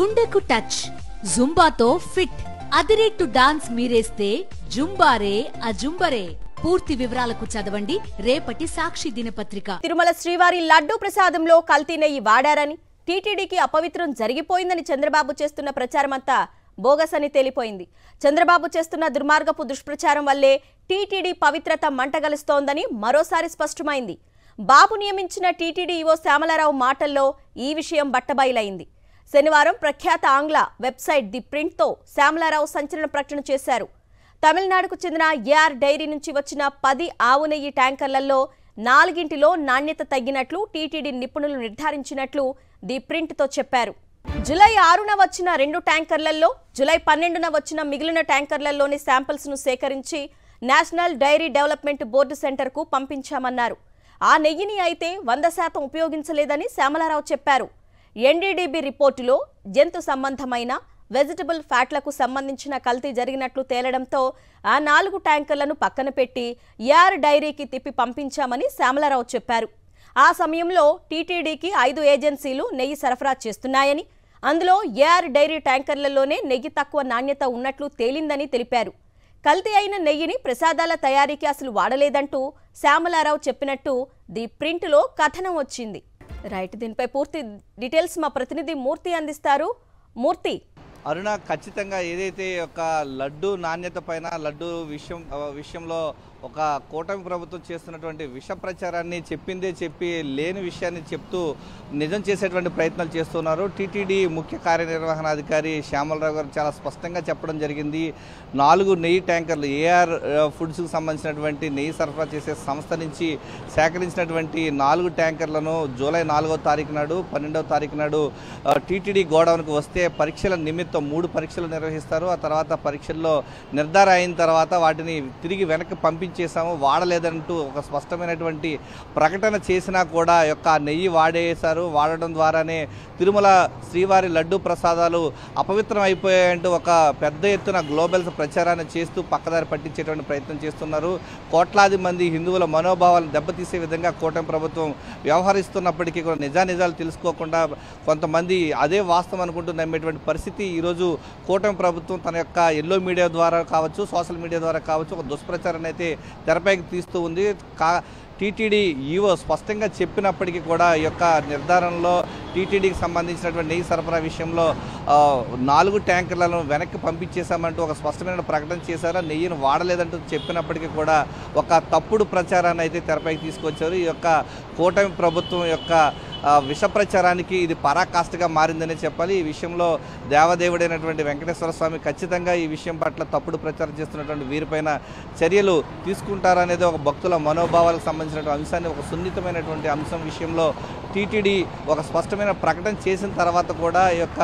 గుండెకు touch, జుంబాతో fit, అదిరేట్టు dance మీరేస్తే జుంబారే అజుంబరే. పూర్తి వివరాలకు చదవండి రేపటి సాక్షి దినపత్రిక. తిరుమల శ్రీవారి లడ్డూ ప్రసాదంలో కల్తీ నెయ్యి వాడారని, టీటీడీకి అపవిత్రం జరిగిపోయిందని చంద్రబాబు చేస్తున్న ప్రచారమంతా బోగస్ అని తేలిపోయింది. చంద్రబాబు చేస్తున్న దుర్మార్గపు దుష్ప్రచారం వల్లే టీటీడీ పవిత్రత మంటగలుస్తోందని మరోసారి స్పష్టమైంది. బాబు నియమించిన టీటీడీ ఈవో శ్యామలారావు మాటల్లో ఈ విషయం బట్టబయలైంది. శనివారం ప్రఖ్యాత ఆంగ్ల వెబ్సైట్ ది ప్రింట్తో శ్యామలారావు సంచలన ప్రకటన చేశారు. తమిళనాడుకు చెందిన ఏఆర్ డైరీ నుంచి వచ్చిన 10 ఆవు నెయ్యి ట్యాంకర్లలో 4ంటిలో నాణ్యత తగ్గినట్లు టీటీడీ నిపుణులు నిర్ధారించినట్లు ది ప్రింట్తో చెప్పారు. జూలై 6న వచ్చిన 2 ట్యాంకర్లలో, జూలై 12న వచ్చిన మిగిలిన ట్యాంకర్లలోని శాంపిల్స్ను సేకరించి నేషనల్ డైరీ డెవలప్మెంట్ బోర్డు సెంటర్కు పంపించామన్నారు. ఆ నెయ్యిని అయితే 100% ఉపయోగించలేదని శ్యామలారావు చెప్పారు. ఎన్డీడీబీ రిపోర్టులో జంతు సంబంధమైన వెజిటబుల్ ఫ్యాట్లకు సంబంధించిన కల్తీ జరిగినట్లు తేలడంతో ఆ 4 ట్యాంకర్లను పక్కన పెట్టి ఏఆర్ డైరీకి తిప్పి పంపించామని శ్యామలారావు చెప్పారు. ఆ సమయంలో టీటీడీకి 5 ఏజెన్సీలు నెయ్యి సరఫరా చేస్తున్నాయని, అందులో ఏఆర్ డైరీ ట్యాంకర్లలోనే నెయ్యి తక్కువ నాణ్యత ఉన్నట్లు తేలిందని తెలిపారు. కల్తీ అయిన నెయ్యిని ప్రసాదాల తయారీకి అసలు వాడలేదంటూ శ్యామలారావు చెప్పినట్టు ది ప్రింట్లో కథనం వచ్చింది. రైట్, దీనిపై పూర్తి డీటెయిల్స్ మా ప్రతినిధి మూర్తి అందిస్తారు. మూర్తి. అరుణ, ఖచ్చితంగా ఏదైతే ఒక లడ్డు నాణ్యత పైన లడ్డు విషయంలో ఒక కూటమి ప్రభుత్వం చేస్తున్నటువంటి విష ప్రచారాన్ని చెప్పిందే చెప్పి లేని విషయాన్ని చెప్తూ నిజం చేసేటువంటి ప్రయత్నాలు చేస్తున్నారు. టీటీడీ ముఖ్య కార్యనిర్వహణాధికారి శ్యామలరావు గారు చాలా స్పష్టంగా చెప్పడం జరిగింది. 4 నెయ్యి ట్యాంకర్లు ఏఆర్ ఫుడ్స్కి సంబంధించినటువంటి నెయ్యి సరఫరా చేసే సంస్థ నుంచి సేకరించినటువంటి 4 ట్యాంకర్లను జూలై 4వ తారీఖు నాడు, 12వ తారీఖు నాడు టీటీడీ గోడౌన్కు వస్తే పరీక్షల నిమిత్తం 3 పరీక్షలు నిర్వహిస్తారు. ఆ తర్వాత పరీక్షల్లో నిర్ధారణ అయిన తర్వాత వాటిని తిరిగి వెనక్కి పంపించేసాము, వాడలేదంటూ ఒక స్పష్టమైనటువంటి ప్రకటన చేసినా కూడా యొక్క నెయ్యి వాడేశారు. వాడడం ద్వారానే తిరుమల శ్రీవారి లడ్డు ప్రసాదాలు అపవిత్రం అయిపోయాయంటూ ఒక పెద్ద ఎత్తున గ్లోబల్ ప్రచారాన్ని చేస్తూ పక్కదారి పట్టించేటువంటి ప్రయత్నం చేస్తున్నారు. కోట్లాది మంది హిందువుల మనోభావాలను దెబ్బతీసే విధంగా కూటమి ప్రభుత్వం వ్యవహరిస్తున్నప్పటికీ కూడా నిజానిజాలు తెలుసుకోకుండా కొంతమంది అదే వాస్తవం అనుకుంటూ నమ్మేటువంటి పరిస్థితి ఈరోజు కూటమి ప్రభుత్వం తన యొక్క ఎల్లో మీడియా ద్వారా కావచ్చు, సోషల్ మీడియా ద్వారా కావచ్చు ఒక దుష్ప్రచారాన్ని అయితే తెరపైకి తీస్తూ ఉంది. టీటీడీ ఈవో స్పష్టంగా చెప్పినప్పటికీ కూడా ఈ యొక్క నిర్ధారణలో టీటీడీకి సంబంధించినటువంటి నెయ్యి సరఫరా విషయంలో 4 ట్యాంకర్లను వెనక్కి పంపించేశామంటూ ఒక స్పష్టమైన ప్రకటన చేశారు. నెయ్యిని వాడలేదంటూ చెప్పినప్పటికీ కూడా ఒక తప్పుడు ప్రచారాన్ని అయితే తెరపైకి తీసుకొచ్చారు. ఈ యొక్క కూటమి ప్రభుత్వం యొక్క విష ప్రచారానికి ఇది పరాకాష్ఠగా మారిందనే చెప్పాలి. ఈ విషయంలో దేవదేవుడైనటువంటి వెంకటేశ్వర స్వామి ఖచ్చితంగా ఈ విషయం పట్ల తప్పుడు ప్రచారం చేస్తున్నటువంటి వీరిపైన చర్యలు తీసుకుంటారనేది ఒక భక్తుల మనోభావాలకు సంబంధించినటువంటి అంశాన్ని, ఒక సున్నితమైనటువంటి అంశం విషయంలో టీటీడీ ఒక స్పష్టమైన ప్రకటన చేసిన తర్వాత కూడా ఈ యొక్క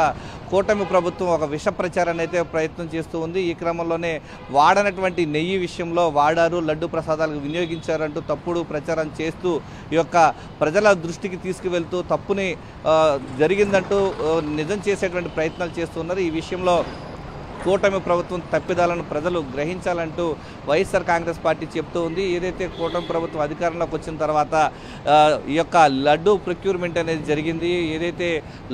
కూటమి ప్రభుత్వం ఒక విష ప్రచారాన్ని అయితే ప్రయత్నం చేస్తూ ఉంది. ఈ క్రమంలోనే వాడనటువంటి నెయ్యి విషయంలో వాడారు, లడ్డు ప్రసాదాలకు వినియోగించారంటూ తప్పుడు ప్రచారం చేస్తూ ఈ యొక్క ప్రజల దృష్టికి తీసుకువెళ్తూ తప్పుని జరిగిందంటూ నిజం చేసేటువంటి ప్రయత్నాలు చేస్తున్నారు. ఈ విషయంలో కూటమి ప్రభుత్వం తప్పిదాలను ప్రజలు గ్రహించాలంటూ వైఎస్ఆర్ కాంగ్రెస్ పార్టీ చెప్తూ ఉంది. ఏదైతే కూటమి ప్రభుత్వం అధికారంలోకి వచ్చిన తర్వాత ఈ యొక్క లడ్డు ప్రొక్యూర్మెంట్ అనేది జరిగింది. ఏదైతే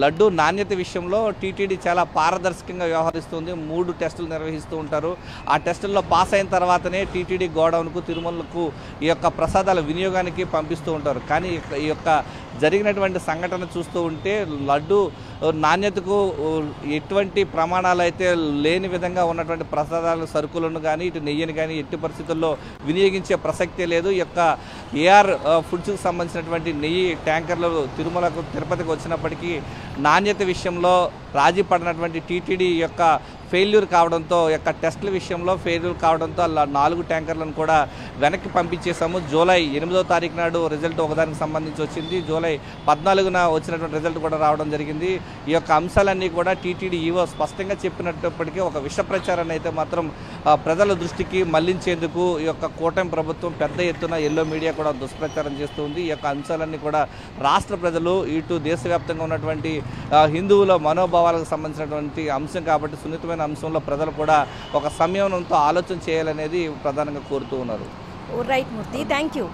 లడ్డు నాణ్యత విషయంలో టీటీడీ చాలా పారదర్శకంగా వ్యవహరిస్తుంది. 3 టెస్టులు నిర్వహిస్తూ ఉంటారు. ఆ టెస్టుల్లో పాస్ అయిన తర్వాతనే టీటీడీ గోడౌన్కు, తిరుమలకు ఈ యొక్క ప్రసాదాల వినియోగానికి పంపిస్తూ ఉంటారు. కానీ ఈ యొక్క జరిగినటువంటి సంఘటన చూస్తూ ఉంటే లడ్డు నాణ్యతకు ఎటువంటి ప్రమాణాలు అయితే లేని విధంగా ఉన్నటువంటి ప్రసాదాల సరుకులను కానీ ఇటు నెయ్యిని కానీ ఎట్టి పరిస్థితుల్లో వినియోగించే ప్రసక్తే లేదు. ఈ యొక్క ఏఆర్ ఫుడ్స్కి సంబంధించినటువంటి నెయ్యి ట్యాంకర్లు తిరుమలకు, తిరుపతికి వచ్చినప్పటికీ నాణ్యత విషయంలో రాజీ పడినటువంటి టీటీడీ యొక్క ఫెయిల్యూర్ కావడంతో, యొక్క టెస్టుల విషయంలో ఫెయిల్యూర్ కావడంతో 4 ట్యాంకర్లను కూడా వెనక్కి పంపించేశాము. జూలై 8వ తారీఖు నాడు రిజల్ట్ ఒకదానికి సంబంధించి వచ్చింది. జూలై 14న వచ్చినటువంటి రిజల్ట్ కూడా రావడం జరిగింది. ఈ యొక్క అంశాలన్నీ కూడా టీటీడీ ఈవో స్పష్టంగా చెప్పినప్పటికీ ఒక విష ప్రచారాన్ని అయితే మాత్రం ప్రజల దృష్టికి మళ్లించేందుకు ఈ యొక్క కూటమి ప్రభుత్వం పెద్ద ఎత్తున ఎల్లో మీడియా కూడా దుష్ప్రచారం చేస్తుంది. ఈ యొక్క అంశాలన్నీ కూడా రాష్ట్ర ప్రజలు, ఇటు దేశవ్యాప్తంగా ఉన్నటువంటి హిందువుల మనోభావాలకు సంబంధించినటువంటి అంశం కాబట్టి సున్నితమైన అంశంలో ప్రజలు కూడా ఒక సంయమనంతో ఆలోచన చేయాలనేది ప్రధానంగా కోరుతూ ఉన్నారు. Right Murthy, thank you.